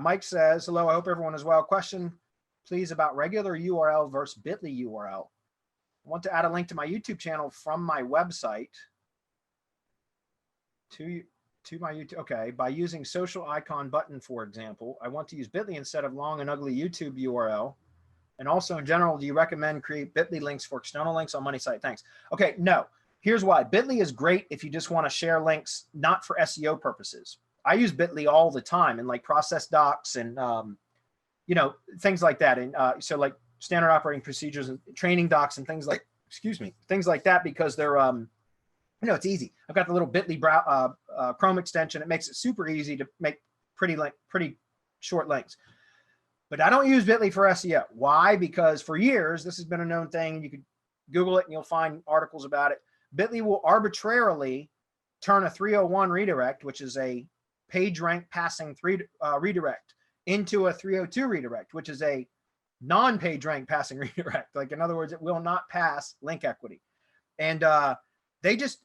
Mike says, hello, I hope everyone is well. Question, please, about regular URL versus bit.ly URL. I want to add a link to my YouTube channel from my website to my YouTube. Okay, by using social icon button, for example, I want to use bit.ly instead of long and ugly YouTube URL. And also in general, do you recommend create bit.ly links for external links on Money Site? Thanks. Okay, no. Here's why. Bit.ly is great if you just want to share links, not for SEO purposes. I use bit.ly all the time in like process docs and, you know, things like that. And so like standard operating procedures and training docs and things like, excuse me, things like that, because they're, you know, it's easy. I've got the little bit.ly Chrome extension. It makes it super easy to make pretty short links. But I don't use bit.ly for SEO. Why? Because for years, this has been a known thing. You could Google it and you'll find articles about it. bit.ly will arbitrarily turn a 301 redirect, which is a page rank passing redirect, into a 302 redirect, which is a non-page rank passing redirect. Like, in other words, it will not pass link equity. And there's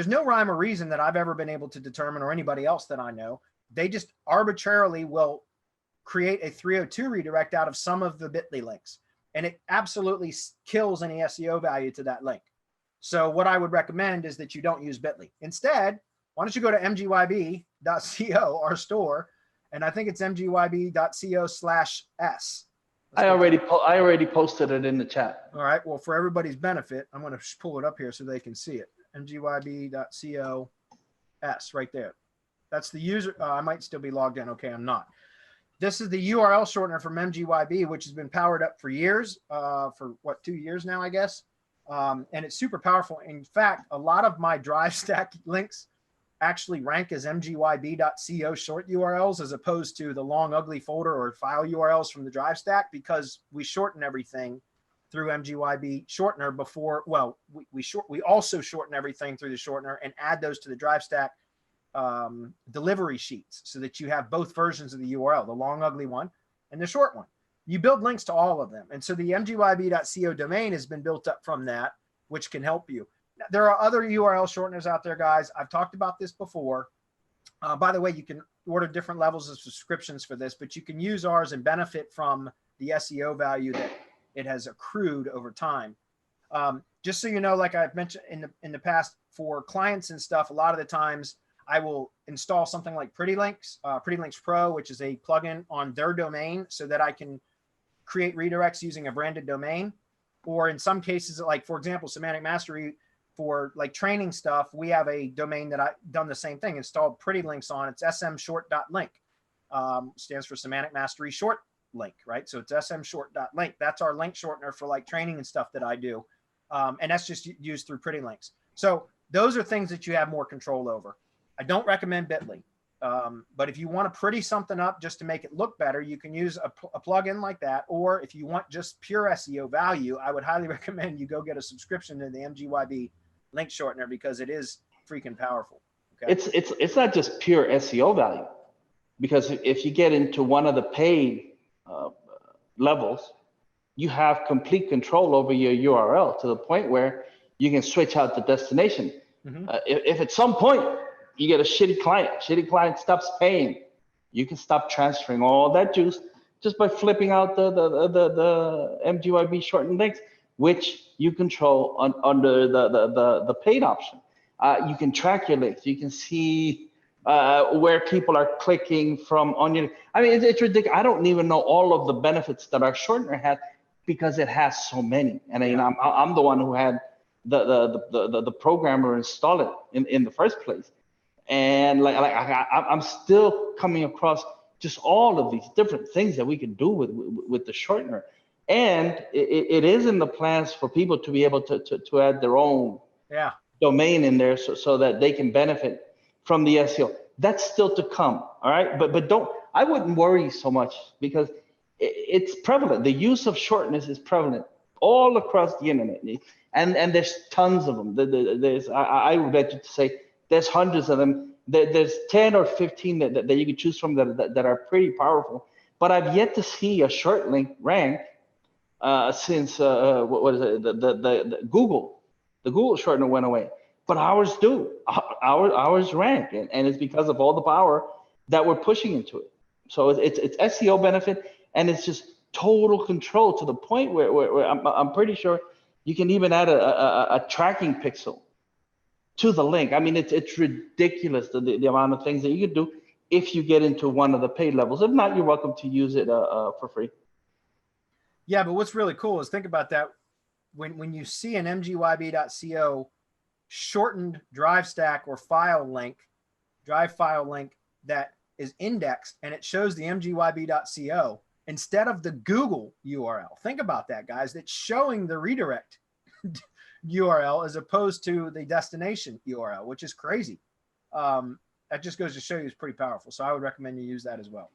no rhyme or reason that I've ever been able to determine, or anybody else that I know. They just arbitrarily will create a 302 redirect out of some of the bit.ly links. And it absolutely kills any SEO value to that link. So what I would recommend is that you don't use bit.ly. Instead, why don't you go to mgyb.co, our store, and I think it's mgyb.co/s. I already posted it in the chat. All right. Well, for everybody's benefit, I'm going to pull it up here so they can see it. mgyb.co/s right there. That's the user. I might still be logged in. Okay, I'm not. This is the URL shortener from MGYB, which has been powered up for years, for what, 2 years now, I guess. And it's super powerful. In fact, a lot of my drive stack links actually rank as mgyb.co short URLs as opposed to the long, ugly folder or file URLs from the drive stack, because we shorten everything through MGYB shortener before, well, we also shorten everything through the shortener and add those to the drive stack delivery sheets so that you have both versions of the URL, the long, ugly one and the short one. You build links to all of them. And so the mgyb.co domain has been built up from that, which can help you. There are other URL shorteners out there, guys. I've talked about this before. By the way, you can order different levels of subscriptions for this, but you can use ours and benefit from the SEO value that it has accrued over time. Just so you know, like I've mentioned in the past, for clients and stuff, a lot of the times I will install something like Pretty Links Pro, which is a plugin on their domain so that I can create redirects using a branded domain. Or in some cases, like for example, Semantic Mastery, for like training stuff, we have a domain that I've done the same thing, installed Pretty Links on. It's smshort.link, stands for Semantic Mastery Short Link, right? So it's smshort.link. That's our link shortener for like training and stuff that I do. And that's just used through Pretty Links. So those are things that you have more control over. I don't recommend bit.ly. But if you want to pretty something up just to make it look better, you can use a plugin like that. Or if you want just pure SEO value, I would highly recommend you go get a subscription to the MGYB link shortener, because it is freaking powerful. Okay? It's not just pure SEO value, because if you get into one of the paid levels, you have complete control over your URL to the point where you can switch out the destination. Mm-hmm. If at some point you get a shitty client stops paying, you can stop transferring all that juice just by flipping out the MGYB shortened links, which you control under the paid option. You can track your links. You can see where people are clicking from on your. I mean, it's ridiculous. I don't even know all of the benefits that our shortener has, because it has so many. And you know, I'm the one who had the programmer install it in the first place. And I'm still coming across just all of these different things that we can do with the shortener. And it is in the plans for people to be able to add their own domain in there so that they can benefit from the SEO. That's still to come, all right? But I wouldn't worry so much, because it's prevalent. The use of shortness is prevalent all across the internet. And there's tons of them. I would venture to say there's hundreds of them. There's 10 or 15 that you can choose from that are pretty powerful. But I've yet to see a short link rank since what is it? The Google shortener went away, but ours do. Ours rank, and it's because of all the power that we're pushing into it. So it's SEO benefit, and it's just total control to the point where I'm pretty sure you can even add a tracking pixel to the link. I mean, it's ridiculous the amount of things that you can do if you get into one of the paid levels. If not, you're welcome to use it for free. Yeah, but what's really cool is think about that. When you see an mgyb.co shortened drive stack or drive file link that is indexed and it shows the mgyb.co instead of the Google URL. Think about that, guys. It's showing the redirect URL as opposed to the destination URL, which is crazy. That just goes to show you it's pretty powerful. So I would recommend you use that as well.